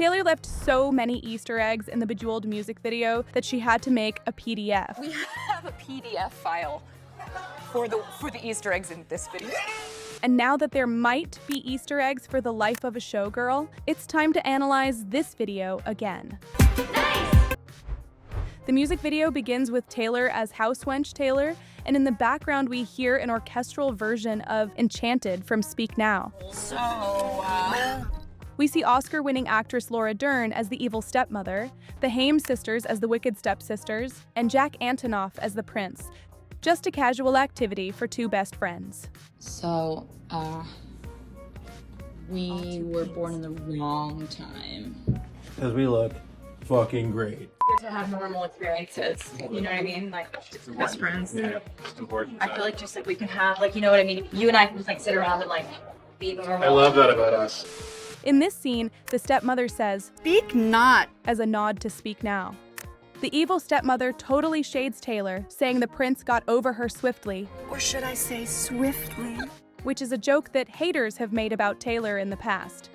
Taylor left so many Easter eggs in the Bejeweled music video that she had to make a PDF. We have a PDF file for the Easter eggs in this video. And now that there might be Easter eggs for the life of a showgirl, it's time to analyze this video again. Nice! The music video begins with Taylor as housewench Taylor, and in the background we hear an orchestral version of Enchanted from Speak Now. We see Oscar-winning actress Laura Dern as the evil stepmother, the Haim sisters as the wicked stepsisters, and Jack Antonoff as the prince. Just a casual activity for two best friends. So, we were born in the wrong time. Because we look fucking great. To have normal experiences, you know what I mean? Like, just best friends. Yeah, it's important. I feel like just like we can have, like, you know what I mean? You and I can just like sit around and like be normal. I love that about us. In this scene, the stepmother says, "Speak not," as a nod to Speak Now. The evil stepmother totally shades Taylor, saying the prince got over her swiftly. or should I say swiftly? Which is a joke that haters have made about Taylor in the past.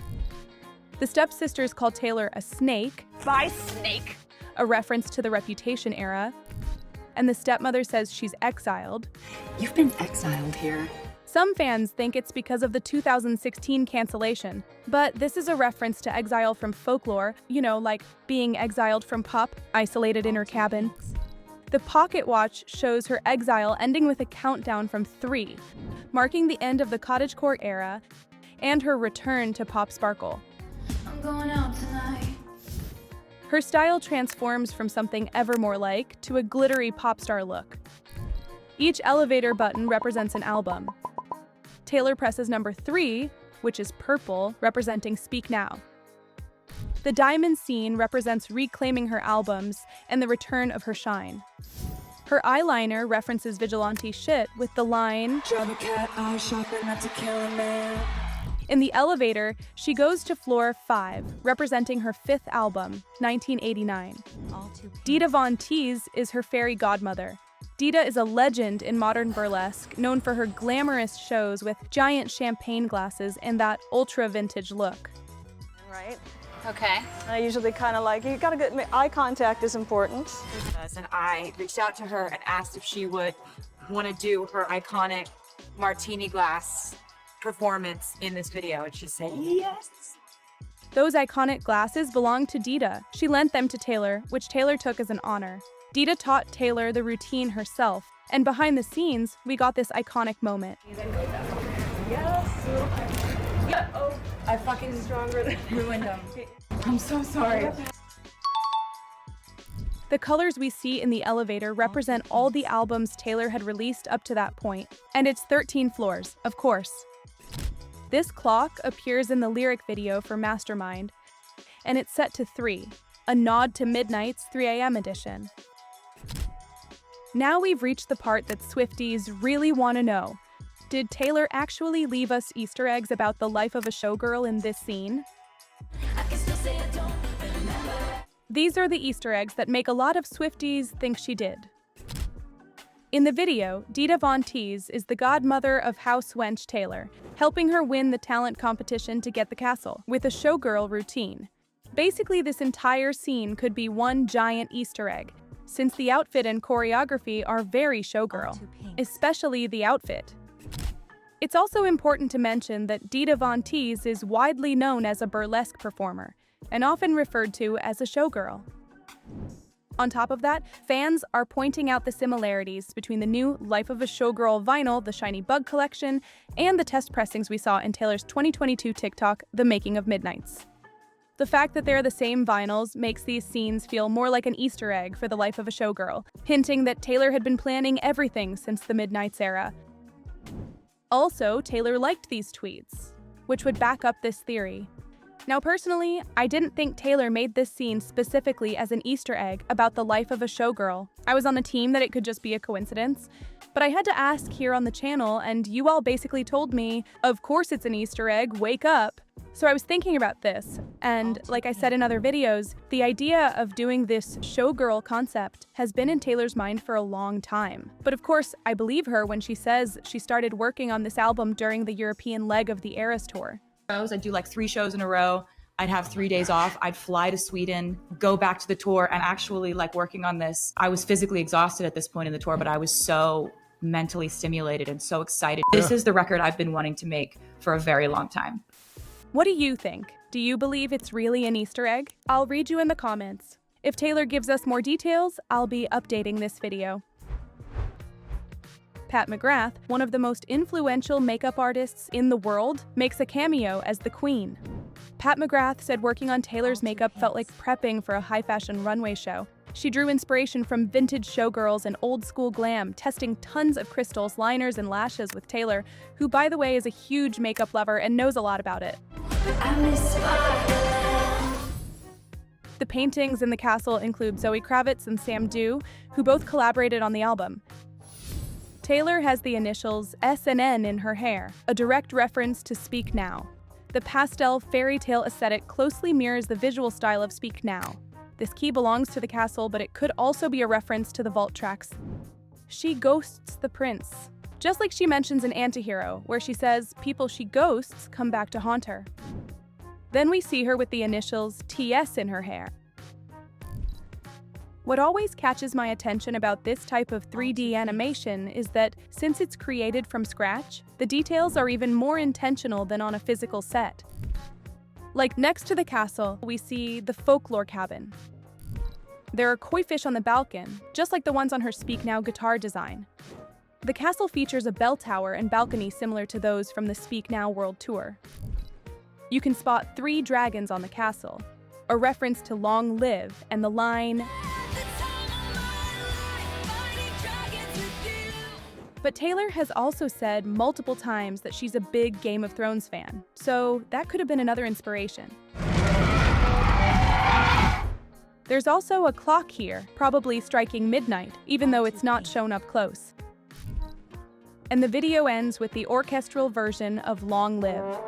The stepsisters call Taylor a snake, By snake. a reference to the Reputation era, and the stepmother says she's exiled. You've been exiled here. Some fans think it's because of the 2016 cancellation, but this is a reference to exile from folklore, you know, like being exiled from pop, isolated in her cabin. The pocket watch shows her exile ending with a countdown from 3, marking the end of the cottagecore era and her return to pop sparkle. I'm going out tonight. Her style transforms from something ever more like to a glittery pop star look. Each elevator button represents an album. Taylor presses number 3, which is purple, representing Speak Now. The diamond scene represents reclaiming her albums and the return of her shine. Her eyeliner references vigilante shit with the line, Drive a cat eye shopper, not to kill a man. in the elevator, she goes to floor 5, representing her 5th album, 1989. Dita Von Teese is her fairy godmother. Dita is a legend in modern burlesque, known for her glamorous shows with giant champagne glasses and that ultra-vintage look. Right? Okay. I usually kind of like, you gotta get, eye contact is important. And I reached out to her and asked if she would want to do her iconic martini glass performance in this video, and she said yes. Those iconic glasses belong to Dita. She lent them to Taylor, which Taylor took as an honor. Dita taught Taylor the routine herself, and behind the scenes, we got this iconic moment. Yes. Yeah. Oh, I fucking stronger ruined them. I'm so sorry. The colors we see in the elevator represent all the albums Taylor had released up to that point, and it's 13 floors, of course. This clock appears in the lyric video for Mastermind, and it's set to 3, a nod to Midnight's 3 a.m. edition. Now we've reached the part that Swifties really want to know. Did Taylor actually leave us Easter eggs about the life of a showgirl in this scene? These are the Easter eggs that make a lot of Swifties think she did. In the video, Dita Von Teese is the godmother of housewench Taylor, helping her win the talent competition to get the castle, with a showgirl routine. Basically, this entire scene could be one giant Easter egg, since the outfit and choreography are very showgirl, especially the outfit. It's also important to mention that Dita Von Teese is widely known as a burlesque performer, and often referred to as a showgirl. On top of that, fans are pointing out the similarities between the new Life of a Showgirl vinyl, the Shiny Bug collection, and the test pressings we saw in Taylor's 2022 TikTok, The Making of Midnights. The fact that they're the same vinyls makes these scenes feel more like an Easter egg for the life of a showgirl, hinting that Taylor had been planning everything since the Midnights era. Also, Taylor liked these tweets, which would back up this theory. Now personally, I didn't think Taylor made this scene specifically as an Easter egg about the life of a showgirl. I was on the team that it could just be a coincidence, but I had to ask here on the channel, and you all basically told me, of course it's an Easter egg, wake up. So I was thinking about this, and like I said in other videos, the idea of doing this showgirl concept has been in Taylor's mind for a long time. But of course, I believe her when she says she started working on this album during the European leg of the Eras tour. I do like 3 shows in a row. I'd have 3 days off. I'd fly to Sweden, go back to the tour, and actually like working on this. I was physically exhausted at this point in the tour, but I was so mentally stimulated and so excited. This is the record I've been wanting to make for a very long time. What do you think? Do you believe it's really an Easter egg? I'll read you in the comments. If Taylor gives us more details, I'll be updating this video. Pat McGrath, one of the most influential makeup artists in the world, makes a cameo as the Queen. Pat McGrath said working on Taylor's makeup felt like prepping for a high-fashion runway show. She drew inspiration from vintage showgirls and old-school glam, testing tons of crystals, liners, and lashes with Taylor, who, by the way, is a huge makeup lover and knows a lot about it. The paintings in the castle include Zoe Kravitz and Sam Dew, who both collaborated on the album. Taylor has the initials S and N in her hair, a direct reference to Speak Now. The pastel fairy tale aesthetic closely mirrors the visual style of Speak Now. This key belongs to the castle, but it could also be a reference to the vault tracks. She ghosts the prince, just like she mentions in Antihero, where she says people she ghosts come back to haunt her. Then we see her with the initials TS in her hair. What always catches my attention about this type of 3D animation is that, since it's created from scratch, the details are even more intentional than on a physical set. Like next to the castle, we see the folklore cabin. There are koi fish on the balcony, just like the ones on her Speak Now guitar design. The castle features a bell tower and balcony similar to those from the Speak Now World Tour. You can spot 3 dragons on the castle, a reference to Long Live and the line, but Taylor has also said multiple times that she's a big Game of Thrones fan, so that could have been another inspiration. There's also a clock here, probably striking midnight, even though it's not shown up close. And the video ends with the orchestral version of Long Live.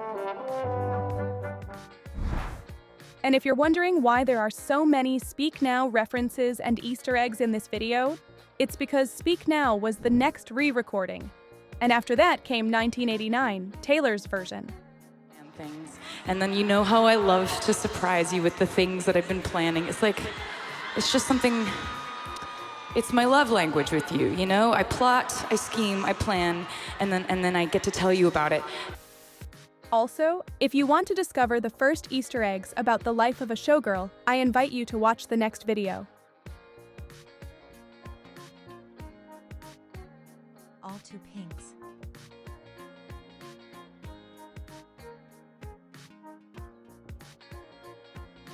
And if you're wondering why there are so many Speak Now references and Easter eggs in this video, it's because Speak Now was the next re-recording. And after that came 1989, Taylor's version. Things. And then you know how I love to surprise you with the things that I've been planning. It's just something, it's my love language with you, you know? I plot, I scheme, I plan, and then I get to tell you about it. Also, if you want to discover the first Easter eggs about the life of a showgirl, I invite you to watch the next video. All too pink.